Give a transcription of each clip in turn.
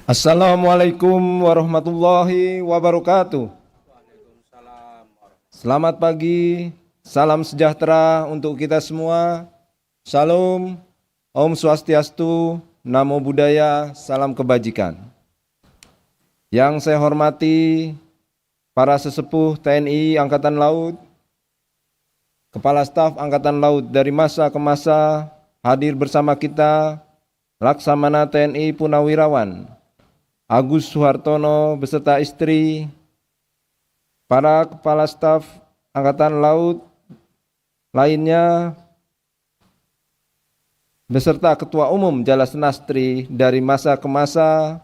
Assalamualaikum warahmatullahi wabarakatuh. Selamat pagi, salam sejahtera untuk kita semua. Salam, Om Swastiastu, Namo Buddhaya, salam kebajikan. Yang saya hormati para sesepuh TNI Angkatan Laut, Kepala Staf Angkatan Laut dari masa ke masa hadir bersama kita, Laksamana TNI Purnawirawan Agus Suhartono beserta istri, para kepala staf Angkatan Laut lainnya, beserta Ketua Umum Jala Senastri dari masa ke masa,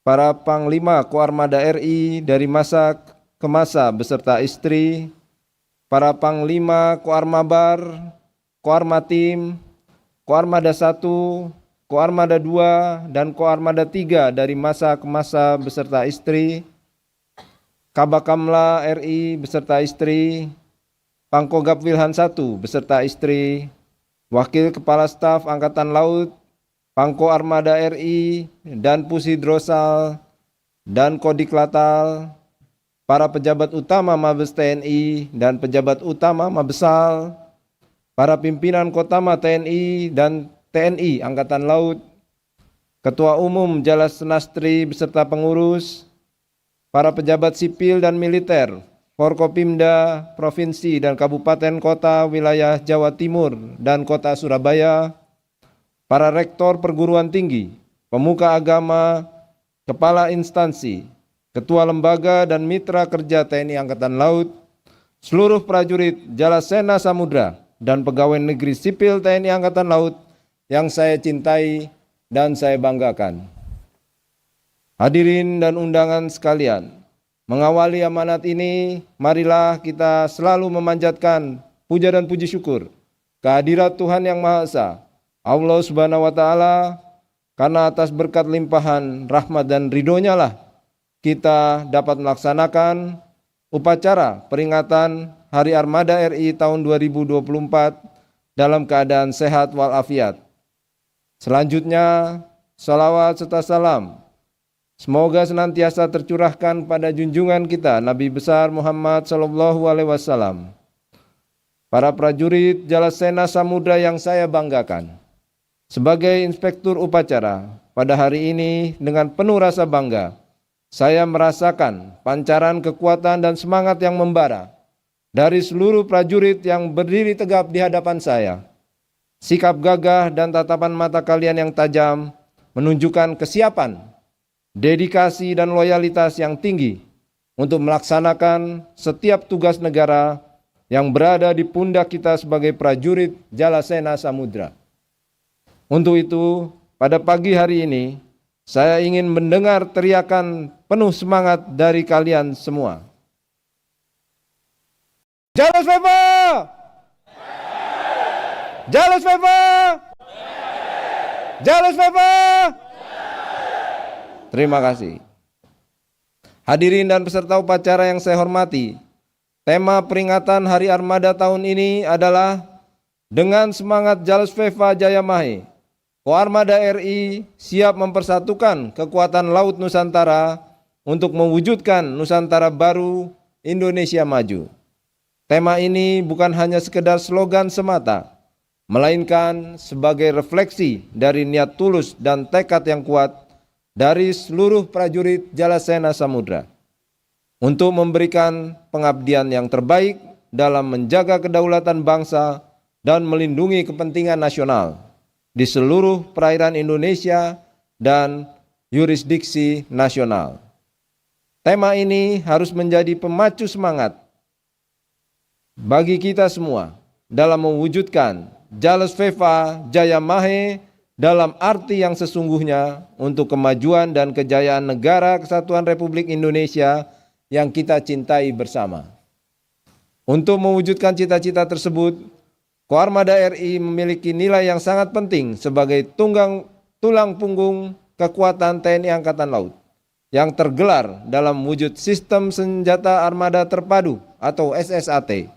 para Panglima Koarmada RI dari masa ke masa beserta istri, para Panglima Koarmabar, Koarmatim, Koarmada 1, Koarmada 2 dan Koarmada 3 dari masa ke masa beserta istri, Kabakamla RI beserta istri, Pangkogap Wilhan 1 beserta istri, Wakil Kepala Staf Angkatan Laut, Pangko Armada RI dan Pusidrosal dan Kodiklatal, para pejabat utama Mabes TNI dan pejabat utama Mabesal, para pimpinan Kotama TNI dan TNI Angkatan Laut, Ketua Umum Jala Senastri beserta pengurus, para pejabat sipil dan militer, Forkopimda, Provinsi dan Kabupaten Kota Wilayah Jawa Timur dan Kota Surabaya, para rektor perguruan tinggi, pemuka agama, kepala instansi, ketua lembaga dan mitra kerja TNI Angkatan Laut, seluruh prajurit Jala Sena Samudra dan pegawai negeri sipil TNI Angkatan Laut yang saya cintai dan saya banggakan. Hadirin dan undangan sekalian, mengawali amanat ini, marilah kita selalu memanjatkan puja dan puji syukur kehadirat Tuhan Yang Maha Esa, Allah Subhanahu wa Ta'ala, karena atas berkat limpahan rahmat dan ridhonya lah kita dapat melaksanakan upacara peringatan Hari Armada RI tahun 2024 dalam keadaan sehat walafiat. Selanjutnya, salawat serta salam semoga senantiasa tercurahkan pada junjungan kita Nabi besar Muhammad SAW. Para prajurit Jala Sena Samudra yang saya banggakan, sebagai inspektur upacara pada hari ini dengan penuh rasa bangga, saya merasakan pancaran kekuatan dan semangat yang membara dari seluruh prajurit yang berdiri tegap di hadapan saya. Sikap gagah dan tatapan mata kalian yang tajam menunjukkan kesiapan, dedikasi dan loyalitas yang tinggi untuk melaksanakan setiap tugas negara yang berada di pundak kita sebagai prajurit Jala Sena Samudra. Untuk itu, pada pagi hari ini, saya ingin mendengar teriakan penuh semangat dari kalian semua. Jala Sveva! Jala Sveva! Jala Sveva! Terima kasih. Hadirin dan peserta upacara yang saya hormati, tema peringatan Hari Armada tahun ini adalah dengan semangat Jala Sveva Jaya Mahe, Koarmada RI siap mempersatukan kekuatan Laut Nusantara untuk mewujudkan Nusantara baru, Indonesia maju. Tema ini bukan hanya sekedar slogan semata, melainkan sebagai refleksi dari niat tulus dan tekad yang kuat dari seluruh prajurit Jala Sena Samudra untuk memberikan pengabdian yang terbaik dalam menjaga kedaulatan bangsa dan melindungi kepentingan nasional di seluruh perairan Indonesia dan yurisdiksi nasional. Tema ini harus menjadi pemacu semangat bagi kita semua dalam mewujudkan Jala Sveva Jaya Mahe dalam arti yang sesungguhnya untuk kemajuan dan kejayaan negara Kesatuan Republik Indonesia yang kita cintai bersama. Untuk mewujudkan cita-cita tersebut, Koarmada RI memiliki nilai yang sangat penting sebagai tulang punggung kekuatan TNI Angkatan Laut yang tergelar dalam wujud sistem senjata armada terpadu atau SSAT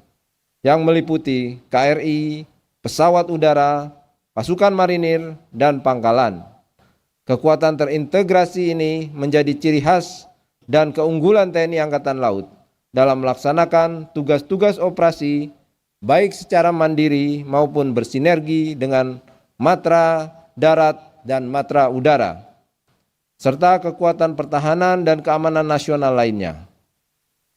yang meliputi KRI, pesawat udara, pasukan marinir, dan pangkalan. Kekuatan terintegrasi ini menjadi ciri khas dan keunggulan TNI Angkatan Laut dalam melaksanakan tugas-tugas operasi baik secara mandiri maupun bersinergi dengan matra darat dan matra udara, serta kekuatan pertahanan dan keamanan nasional lainnya.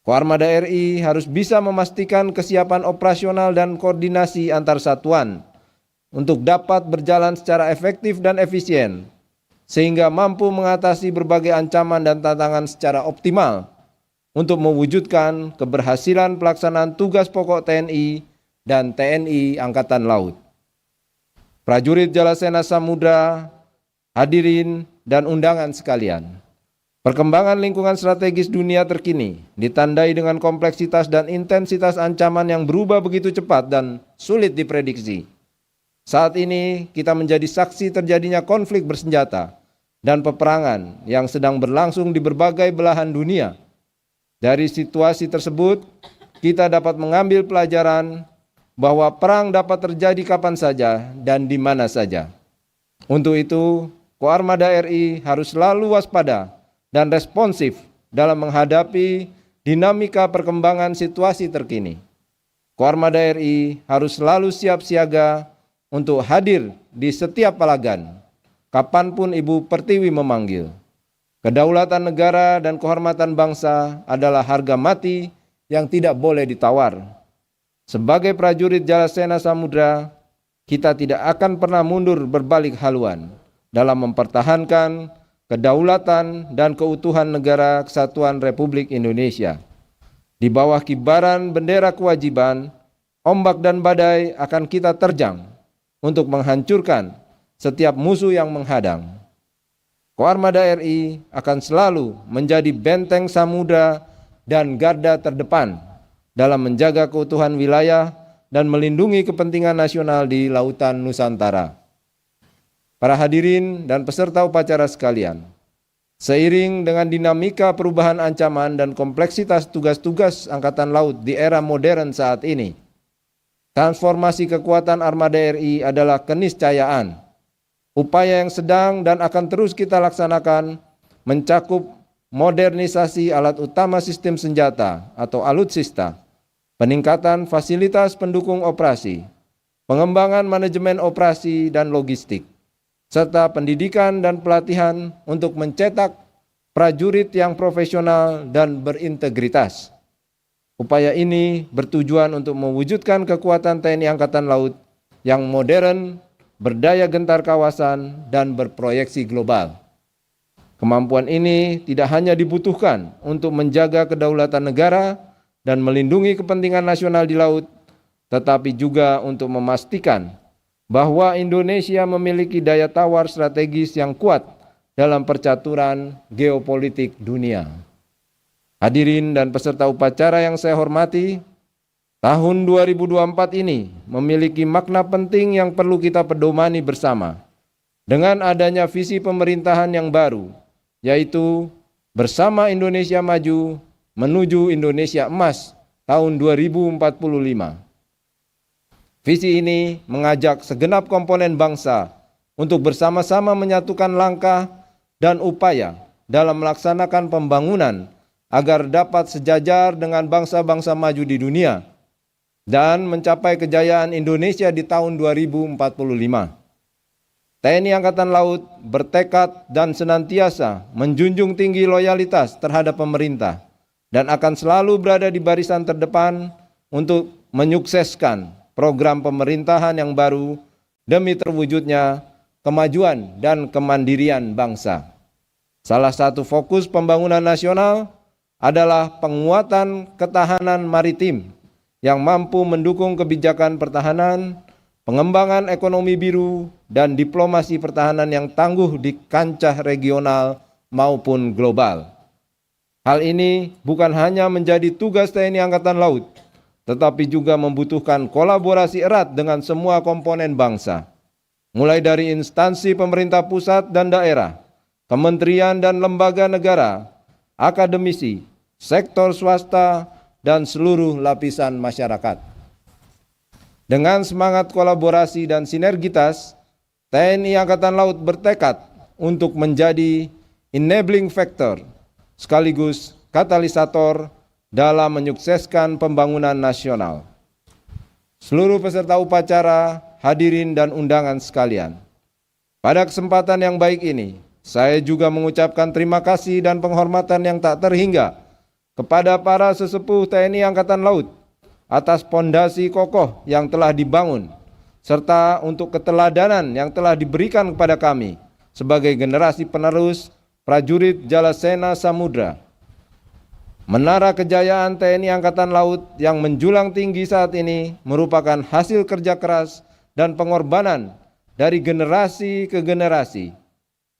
Koarmada RI harus bisa memastikan kesiapan operasional dan koordinasi antar satuan untuk dapat berjalan secara efektif dan efisien, sehingga mampu mengatasi berbagai ancaman dan tantangan secara optimal untuk mewujudkan keberhasilan pelaksanaan tugas pokok TNI dan TNI Angkatan Laut. Prajurit Jalasena Samudra, hadirin dan undangan sekalian, perkembangan lingkungan strategis dunia terkini ditandai dengan kompleksitas dan intensitas ancaman yang berubah begitu cepat dan sulit diprediksi. Saat ini kita menjadi saksi terjadinya konflik bersenjata dan peperangan yang sedang berlangsung di berbagai belahan dunia. Dari situasi tersebut, kita dapat mengambil pelajaran bahwa perang dapat terjadi kapan saja dan di mana saja. Untuk itu, Koarmada RI harus selalu waspada dan responsif dalam menghadapi dinamika perkembangan situasi terkini. Koarmada RI harus selalu siap siaga untuk hadir di setiap palagan, kapanpun Ibu Pertiwi memanggil. Kedaulatan negara dan kehormatan bangsa adalah harga mati yang tidak boleh ditawar. Sebagai prajurit Jalasena Samudra, kita tidak akan pernah mundur berbalik haluan dalam mempertahankan kedaulatan dan keutuhan negara Kesatuan Republik Indonesia. Di bawah kibaran bendera kewajiban, ombak dan badai akan kita terjang untuk menghancurkan setiap musuh yang menghadang. Koarmada RI akan selalu menjadi benteng samudra dan garda terdepan dalam menjaga keutuhan wilayah dan melindungi kepentingan nasional di lautan Nusantara. Para hadirin dan peserta upacara sekalian, seiring dengan dinamika perubahan ancaman dan kompleksitas tugas-tugas Angkatan Laut di era modern saat ini, transformasi kekuatan armada RI adalah keniscayaan. Upaya yang sedang dan akan terus kita laksanakan mencakup modernisasi alat utama sistem senjata atau alutsista, peningkatan fasilitas pendukung operasi, pengembangan manajemen operasi dan logistik, serta pendidikan dan pelatihan untuk mencetak prajurit yang profesional dan berintegritas. Upaya ini bertujuan untuk mewujudkan kekuatan TNI Angkatan Laut yang modern, berdaya gentar kawasan, dan berproyeksi global. Kemampuan ini tidak hanya dibutuhkan untuk menjaga kedaulatan negara dan melindungi kepentingan nasional di laut, tetapi juga untuk memastikan bahwa Indonesia memiliki daya tawar strategis yang kuat dalam percaturan geopolitik dunia. Hadirin dan peserta upacara yang saya hormati, tahun 2024 ini memiliki makna penting yang perlu kita pedomani bersama. Dengan adanya visi pemerintahan yang baru, yaitu Bersama Indonesia Maju menuju Indonesia Emas tahun 2045. Visi ini mengajak segenap komponen bangsa untuk bersama-sama menyatukan langkah dan upaya dalam melaksanakan pembangunan agar dapat sejajar dengan bangsa-bangsa maju di dunia dan mencapai kejayaan Indonesia di tahun 2045. TNI Angkatan Laut bertekad dan senantiasa menjunjung tinggi loyalitas terhadap pemerintah dan akan selalu berada di barisan terdepan untuk menyukseskan program pemerintahan yang baru demi terwujudnya kemajuan dan kemandirian bangsa. Salah satu fokus pembangunan nasional adalah penguatan ketahanan maritim yang mampu mendukung kebijakan pertahanan, pengembangan ekonomi biru, dan diplomasi pertahanan yang tangguh di kancah regional maupun global. Hal ini bukan hanya menjadi tugas TNI Angkatan Laut, tetapi juga membutuhkan kolaborasi erat dengan semua komponen bangsa, mulai dari instansi pemerintah pusat dan daerah, kementerian dan lembaga negara, akademisi, sektor swasta, dan seluruh lapisan masyarakat. Dengan semangat kolaborasi dan sinergitas, TNI Angkatan Laut bertekad untuk menjadi enabling factor sekaligus katalisator dalam menyukseskan pembangunan nasional. Seluruh peserta upacara, hadirin dan undangan sekalian, pada kesempatan yang baik ini, saya juga mengucapkan terima kasih dan penghormatan yang tak terhingga kepada para sesepuh TNI Angkatan Laut atas pondasi kokoh yang telah dibangun, serta untuk keteladanan yang telah diberikan kepada kami sebagai generasi penerus prajurit Jalasena Samudra. Menara kejayaan TNI Angkatan Laut yang menjulang tinggi saat ini merupakan hasil kerja keras dan pengorbanan dari generasi ke generasi.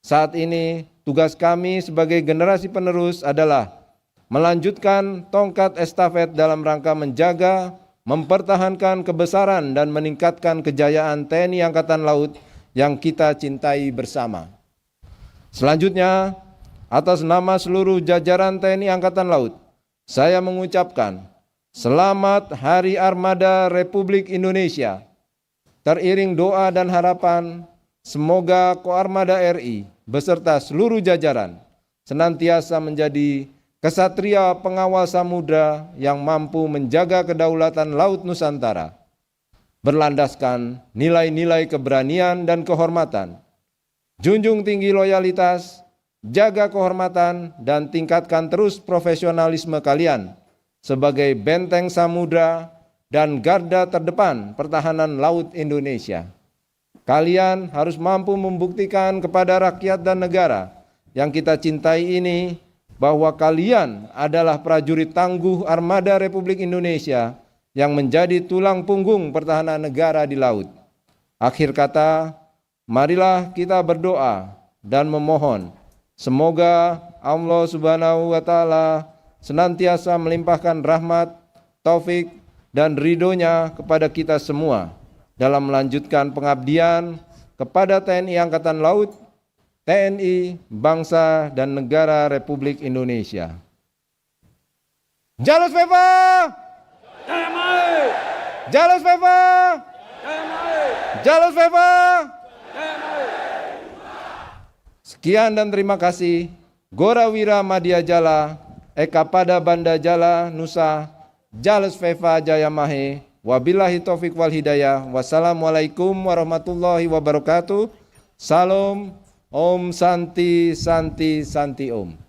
Saat ini, tugas kami sebagai generasi penerus adalah melanjutkan tongkat estafet dalam rangka menjaga, mempertahankan kebesaran dan meningkatkan kejayaan TNI Angkatan Laut yang kita cintai bersama. Selanjutnya, atas nama seluruh jajaran TNI Angkatan Laut, saya mengucapkan Selamat Hari Armada Republik Indonesia. Teriring doa dan harapan, semoga Koarmada RI beserta seluruh jajaran senantiasa menjadi kesatria pengawal samudra yang mampu menjaga kedaulatan Laut Nusantara, berlandaskan nilai-nilai keberanian dan kehormatan. Junjung tinggi loyalitas, jaga kehormatan, dan tingkatkan terus profesionalisme kalian sebagai benteng samudra dan garda terdepan pertahanan laut Indonesia. Kalian harus mampu membuktikan kepada rakyat dan negara yang kita cintai ini bahwa kalian adalah prajurit tangguh Armada Republik Indonesia yang menjadi tulang punggung pertahanan negara di laut. Akhir kata, marilah kita berdoa dan memohon semoga Allah Subhanahu wa Ta'ala senantiasa melimpahkan rahmat, taufik, dan ridhonya kepada kita semua dalam melanjutkan pengabdian kepada TNI Angkatan Laut, TNI, bangsa, dan negara Republik Indonesia. Jalus Viva! Jalus Viva! Jalus Viva! Sekian dan terima kasih. Gorawira Madya Jala, Eka Pada Banda Jala, Nusa, Jalus Viva Jayamahe, wabillahi taufiq wal hidayah. Wassalamualaikum warahmatullahi wabarakatuh. Salam, Om Santi Santi Santi Om.